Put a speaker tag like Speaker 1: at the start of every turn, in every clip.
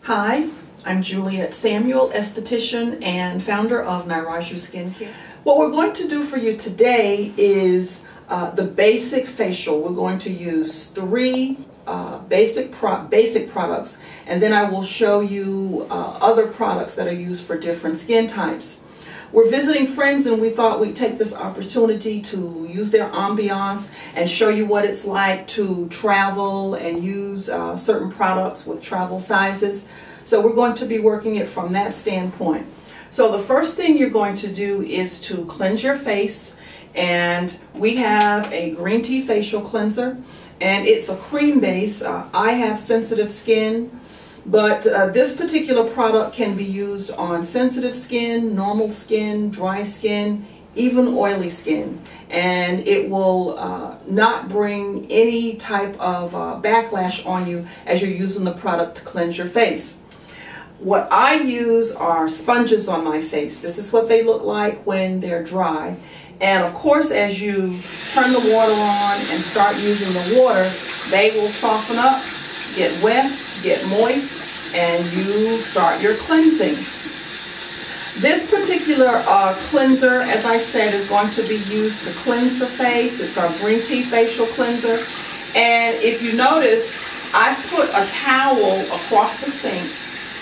Speaker 1: Hi, I'm Juliet Samuel, esthetician and founder of Nyraju Skincare. What we're going to do for you today is the basic facial. We're going to use three basic products, and then I will show you other products that are used for different skin types. We're visiting friends and we thought we'd take this opportunity to use their ambiance and show you what it's like to travel and use certain products with travel sizes. So we're going to be working it from that standpoint. So the first thing you're going to do is to cleanse your face, and we have a green tea facial cleanser, and it's a cream base. I have sensitive skin, but this particular product can be used on sensitive skin, normal skin, dry skin, even oily skin, and it will not bring any type of backlash on you as you're using the product to cleanse your face. What I use are sponges on my face. This is what they look like when they're dry. And of course, as you turn the water on and start using the water, they will soften up, get wet, get moist, and you start your cleansing. This particular cleanser, as I said, is going to be used to cleanse the face. It's our green tea facial cleanser. And if you notice, I've put a towel across the sink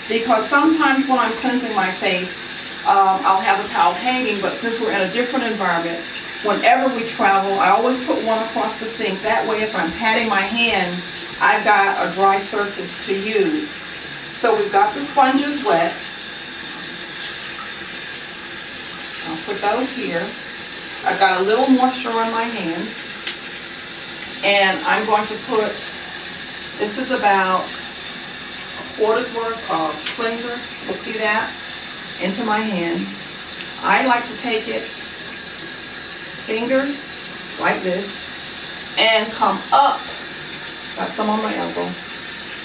Speaker 1: because sometimes when I'm cleansing my face, I'll have a towel hanging, but since we're in a different environment, whenever we travel, I always put one across the sink. That way, if I'm patting my hands, I've got a dry surface to use. So we've got the sponges wet. I'll put those here. I've got a little moisture on my hand. And I'm going to put, this is about a quarter's worth of cleanser. You'll see that, into my hand. I like to take it, fingers, like this, and come up. Got some on my elbow.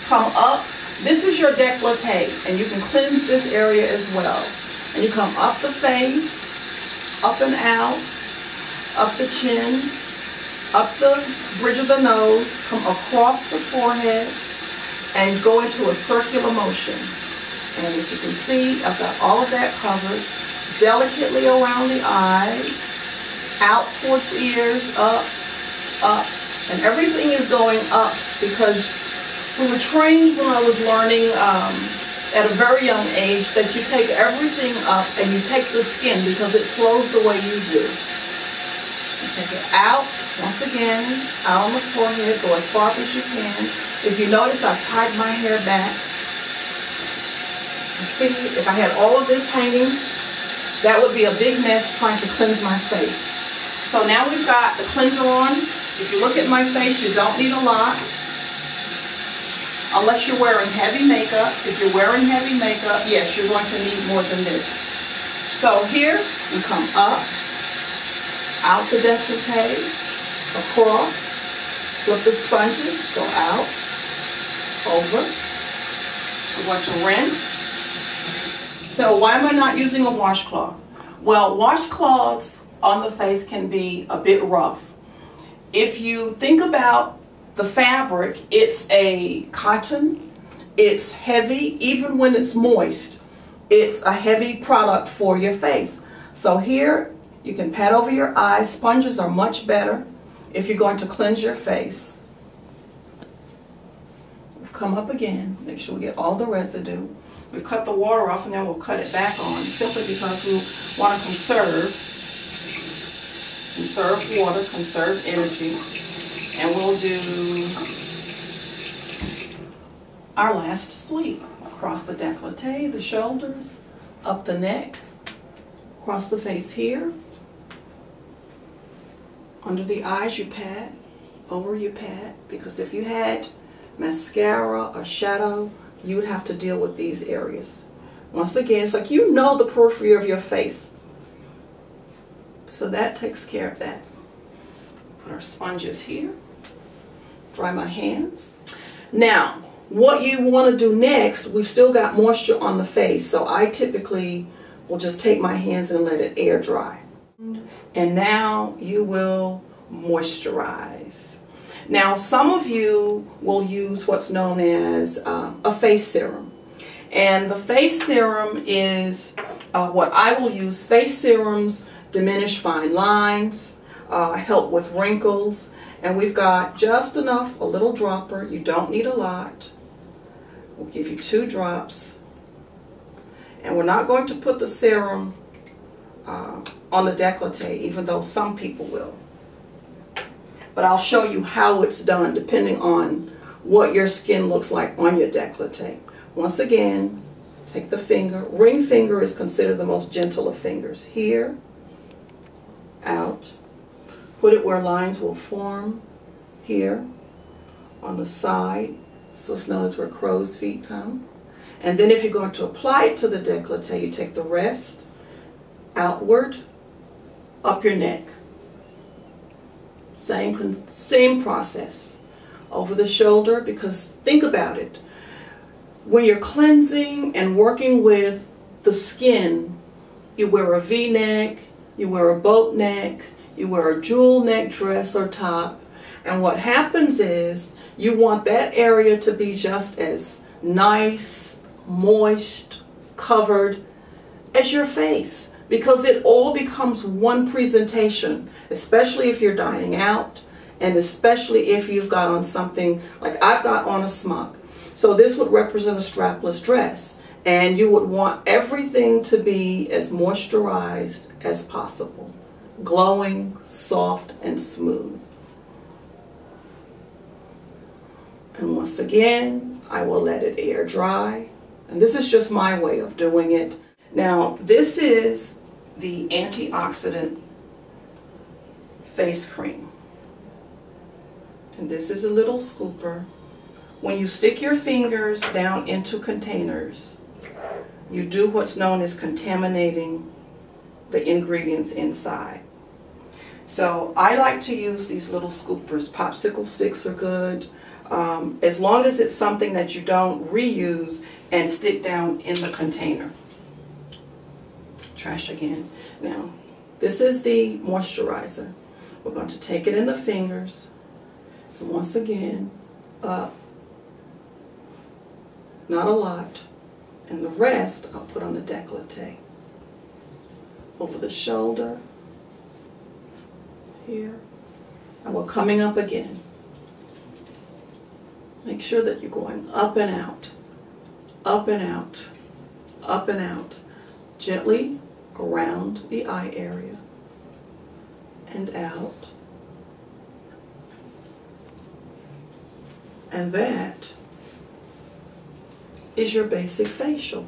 Speaker 1: Come up. This is your décolleté, and you can cleanse this area as well. And you come up the face, up and out, up the chin, up the bridge of the nose, come across the forehead, and go into a circular motion. And as you can see, I've got all of that covered. Delicately around the eyes, out towards the ears, up, up. And everything is going up because we were trained when I was learning at a very young age that you take everything up and you take the skin because it flows the way you do. You take it out, once again, out on the forehead, go as far up as you can. If you notice, I've tied my hair back. You see, if I had all of this hanging, that would be a big mess trying to cleanse my face. So now we've got the cleanser on. If you look at my face, you don't need a lot. Unless you're wearing heavy makeup. If you're wearing heavy makeup, yes, you're going to need more than this. So here, we come up, out the décolleté, across, flip the sponges, go out, over. We want to rinse. So why am I not using a washcloth? Well, washcloths on the face can be a bit rough. If you think about the fabric, it's a cotton, it's heavy, even when it's moist, it's a heavy product for your face. So here, you can pat over your eyes. Sponges are much better if you're going to cleanse your face. We'll come up again, make sure we get all the residue. We've cut the water off and then we'll cut it back on simply because we want to conserve water, conserve energy. And we'll do our last sweep across the décolleté, the shoulders, up the neck, across the face here. Under the eyes you pat, over you pat, because if you had mascara or shadow, you would have to deal with these areas. Once again, it's like you know the periphery of your face. So that takes care of that. Put our sponges here. Dry my hands. Now, what you want to do next, we've still got moisture on the face, so I typically will just take my hands and let it air dry. And now you will moisturize. Now, some of you will use what's known as a face serum. And the face serum is what I will use. Face serums diminish fine lines, help with wrinkles, and we've got just enough, a little dropper. You don't need a lot. We'll give you 2 drops. And we're not going to put the serum on the décolleté, even though some people will. But I'll show you how it's done depending on what your skin looks like on your décolleté. Once again, take the finger. Ring finger is considered the most gentle of fingers. Here, out. Put it where lines will form. Here, on the side. So it's known as where crow's feet come. And then if you're going to apply it to the décolleté, you take the rest outward, up your neck. Same process. Over the shoulder, because think about it. When you're cleansing and working with the skin, you wear a V-neck, you wear a boat neck, you wear a jewel neck dress or top, and what happens is you want that area to be just as nice, moist, covered as your face, because it all becomes one presentation, especially if you're dining out, and especially if you've got on something like I've got on a smock. So this would represent a strapless dress, and you would want everything to be as moisturized as possible, glowing, soft, and smooth. And once again, I will let it air dry. And this is just my way of doing it. Now, this is the Antioxidant face cream. And this is a little scooper. When you stick your fingers down into containers, you do what's known as contaminating the ingredients inside. So I like to use these little scoopers. Popsicle sticks are good, as long as it's something that you don't reuse and stick down in the container. Trash again. Now, this is the moisturizer. We're going to take it in the fingers. And once again, up. Not a lot. And the rest I'll put on the décolleté. Over the shoulder. Here. And we're coming up again. Make sure that you're going up and out. Up and out. Up and out. Gently around the eye area. And out. And that is your basic facial.